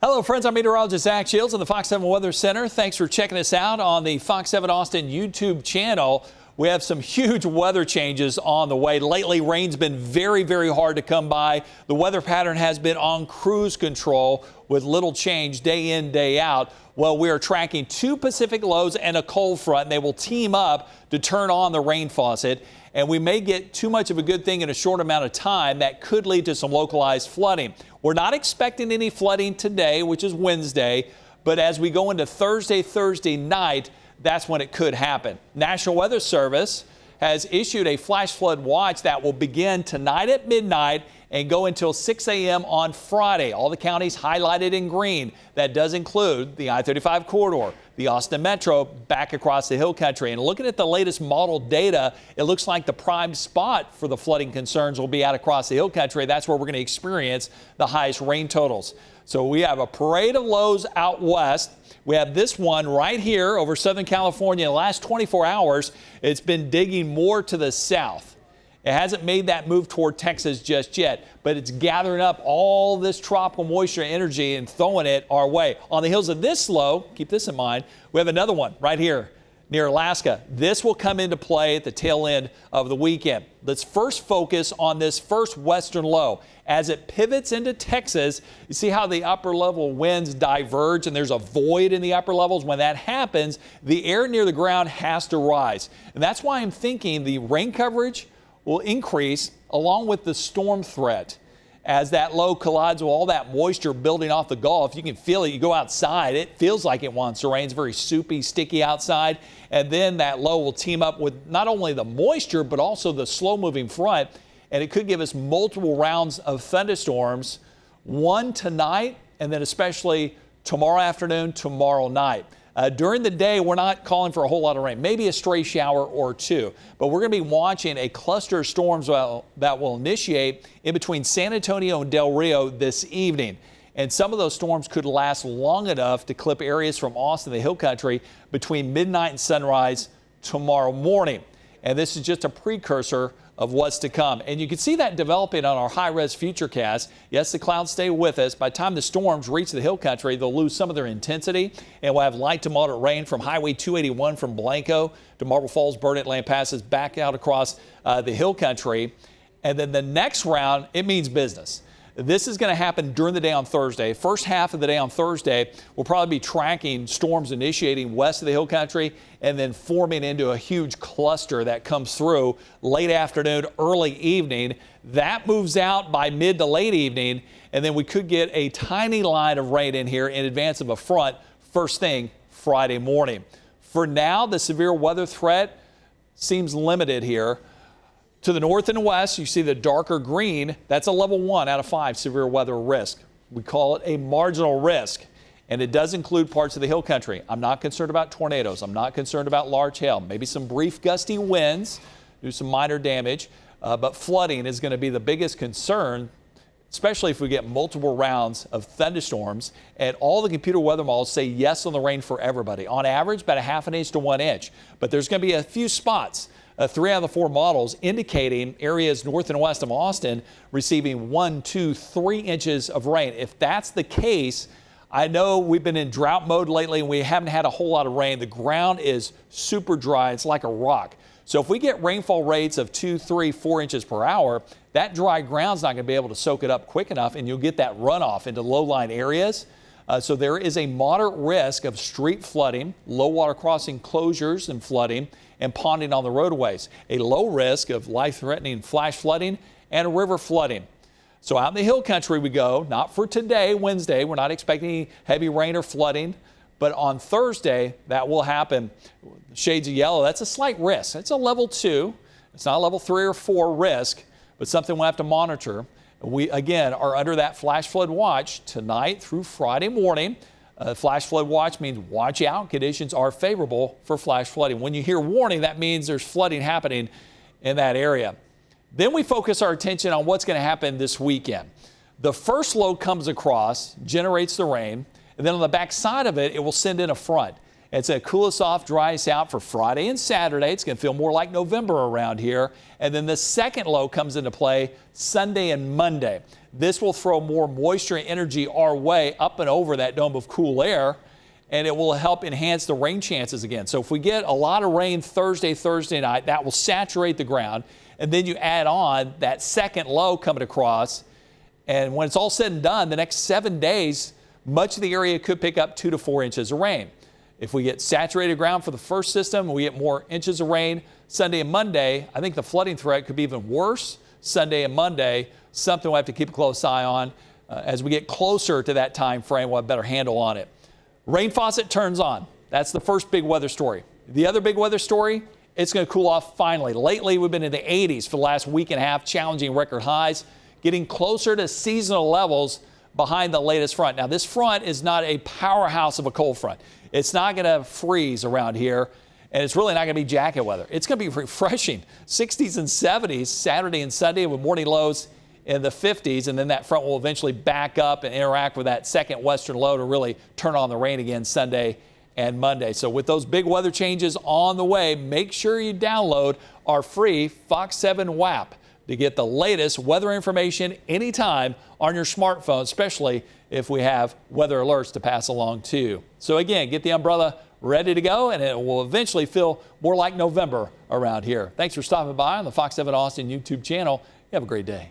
Hello, friends. I'm meteorologist Zach Shields in the Fox 7 Weather Center. Thanks for checking us out on the Fox 7 Austin YouTube channel. We have some huge weather changes on the way. Lately, rain's been very, very hard to come by. The weather pattern has been on cruise control with little change day in, day out. Well, we are tracking two Pacific lows and a cold front, and they will team up to turn on the rain faucet. And we may get too much of a good thing in a short amount of time that could lead to some localized flooding. We're not expecting any flooding today, which is Wednesday, but as we go into Thursday night, that's when it could happen. National Weather Service has issued a flash flood watch that will begin tonight at midnight and go until 6 a.m. on Friday. All the counties highlighted in green. That does include the I-35 corridor, the Austin Metro, back across the hill country. And looking at the latest model data, it looks like the prime spot for the flooding concerns will be out across the hill country. That's where we're going to experience the highest rain totals. So we have a parade of lows out west. We have this one right here over Southern California. In the last 24 hours, it's been digging more to the south. It hasn't made that move toward Texas just yet, but it's gathering up all this tropical moisture and energy and throwing it our way. On the heels of this low, keep this in mind, we have another one right here near Alaska. This will come into play at the tail end of the weekend. Let's first focus on this first western low. As it pivots into Texas, you see how the upper level winds diverge and there's a void in the upper levels. When that happens, the air near the ground has to rise. And that's why I'm thinking the rain coverage will increase along with the storm threat. As that low collides with all that moisture building off the Gulf, you can feel it. You go outside, it feels like it wants to rain. It's very soupy, sticky outside. And then that low will team up with not only the moisture, but also the slow-moving front. And it could give us multiple rounds of thunderstorms, one tonight, and then especially tomorrow afternoon, tomorrow night. During the day, we're not calling for a whole lot of rain, maybe a stray shower or two, but we're going to be watching a cluster of storms that will initiate in between San Antonio and Del Rio this evening. And some of those storms could last long enough to clip areas from Austin, the hill country, between midnight and sunrise tomorrow morning. And this is just a precursor of what's to come. And you can see that developing on our high-res futurecast. Yes, the clouds stay with us. By the time the storms reach the hill country, they'll lose some of their intensity, and we'll have light to moderate rain from Highway 281 from Blanco to Marble Falls, Burnett, Land passes back out across the hill country. And then the next round, it means business. This is going to happen during the day on Thursday. First half of the day on Thursday, we'll probably be tracking storms initiating west of the hill country and then forming into a huge cluster that comes through late afternoon, early evening. That moves out by mid to late evening, and then we could get a tiny line of rain in here in advance of a front first thing Friday morning. For now, the severe weather threat seems limited here. To the north and west, you see the darker green. That's a level 1 out of 5 severe weather risk. We call it a marginal risk, and it does include parts of the hill country. I'm not concerned about tornadoes. I'm not concerned about large hail. Maybe some brief gusty winds do some minor damage, but flooding is going to be the biggest concern, especially if we get multiple rounds of thunderstorms. And all the computer weather models say yes on the rain for everybody. On average, about a ½ inch to 1 inch. But there's going to be a few spots. 3 out of the 4 models indicating areas north and west of Austin receiving 1, 2, 3 inches of rain. If that's the case, I know we've been in drought mode lately and we haven't had a whole lot of rain. The ground is super dry. It's like a rock. So if we get rainfall rates of 2, 3, 4 inches per hour, that dry ground's not going to be able to soak it up quick enough, and you'll get that runoff into low-lying areas. So there is a moderate risk of street flooding, low water crossing closures and flooding, and ponding on the roadways. A low risk of life-threatening flash flooding and river flooding. So out in the hill country we go, not for today, Wednesday. We're not expecting any heavy rain or flooding, but on Thursday that will happen. Shades of yellow, that's a slight risk. It's a level 2. It's not a level 3 or 4 risk, but something we'll have to monitor. We, again, are under that flash flood watch tonight through Friday morning. Flash flood watch means watch out. Conditions are favorable for flash flooding. When you hear warning, that means there's flooding happening in that area. Then we focus our attention on what's going to happen this weekend. The first low comes across, generates the rain, and then on the back side of it, it will send in a front. It's going to cool us off, dry us out for Friday and Saturday. It's going to feel more like November around here. And then the second low comes into play Sunday and Monday. This will throw more moisture and energy our way up and over that dome of cool air, and it will help enhance the rain chances again. So if we get a lot of rain Thursday night, that will saturate the ground, and then you add on that second low coming across, and when it's all said and done, the next 7 days, much of the area could pick up 2 to 4 inches of rain. If we get saturated ground for the first system, we get more inches of rain Sunday and Monday. I think the flooding threat could be even worse Sunday and Monday, something we'll have to keep a close eye on. As we get closer to that time frame, we'll have a better handle on it. Rain faucet turns on. That's the first big weather story. The other big weather story, it's going to cool off finally. Lately, we've been in the 80s for the last week and a half, challenging record highs, getting closer to seasonal levels behind the latest front. Now, this front is not a powerhouse of a cold front. It's not going to freeze around here, and it's really not going to be jacket weather. It's going to be refreshing. 60s and 70s Saturday and Sunday with morning lows in the 50s, and then that front will eventually back up and interact with that second western low to really turn on the rain again Sunday and Monday. So with those big weather changes on the way, make sure you download our free Fox 7 WAP to get the latest weather information anytime on your smartphone, especially if we have weather alerts to pass along too. So again, get the umbrella ready to go, and it will eventually feel more like November around here. Thanks for stopping by on the Fox 7 Austin YouTube channel. You have a great day.